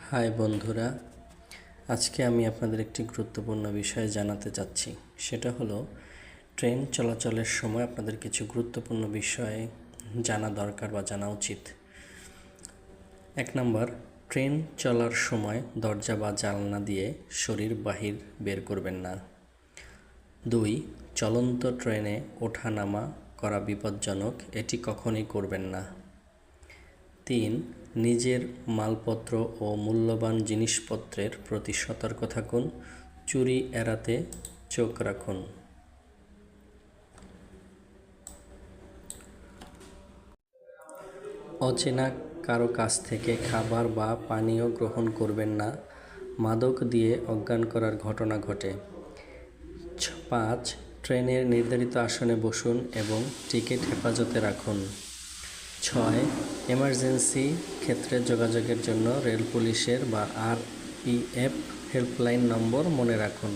High বন্ধুরা, আজকে আমি আপনাদের একটি গুরুত্বপূর্ণ বিষয় জানাতে চাচ্ছি। সেটা হলো ট্রেন চলাচলের সময় আপনাদের কিছু গুরুত্বপূর্ণ বিষয় জানা দরকার বা জানা উচিত। 1 নম্বর, ট্রেন চলার সময় দরজা বা জানলা দিয়ে শরীর বাহির বের করবেন না। 2, চলন্ত ট্রেনে ওঠা নামা করা বিপজ্জনক, এটি কখনোই করবেন না। 3, নিজের মালপত্র ও মূল্যবান জিনিসপত্রের প্রতি সতর্ক থাকুন, চুরি এড়াতে চোখ রাখুন। অচেনা কারো কাছ থেকে খাবার বা পানীয় গ্রহণ করবেন না, মাদক দিয়ে অজ্ঞান করার ঘটনা ঘটে। 5, ট্রেনের নির্ধারিত আসনে বসুন এবং টিকিট হেফাজতে রাখুন। 6, এমার্জেন্সি ক্ষেত্রে যোগাযোগের জন্য রেল পুলিশের বা RPF হেল্পলাইন নম্বর মনে রাখুন।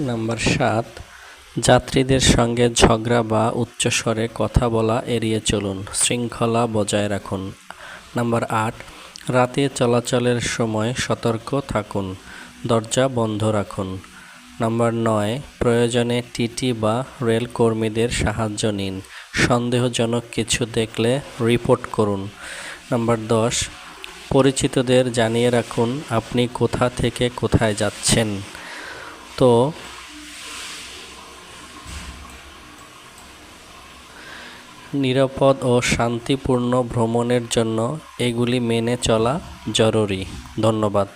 নাম্বার 7, যাত্রীদের সঙ্গে ঝগড়া বা উচ্চস্বরে কথা বলা এড়িয়ে চলুন, শৃঙ্খলা বজায় রাখুন। নাম্বার 8, রাতে চলাচলের সময় সতর্ক থাকুন, দরজা বন্ধ রাখুন। নাম্বার 9, প্রয়োজনে টিটি বা রেল কর্মীদের সাহায্য নিন, সন্দেহজনক কিছু দেখলে রিপোর্ট করুন। নাম্বার 10, পরিচিতদের জানিয়ে রাখুন আপনি কোথা থেকে কোথায় যাচ্ছেন। তো নিরাপদ ও শান্তিপূর্ণ ভ্রমণের জন্য এগুলি মেনে চলা জরুরি। ধন্যবাদ।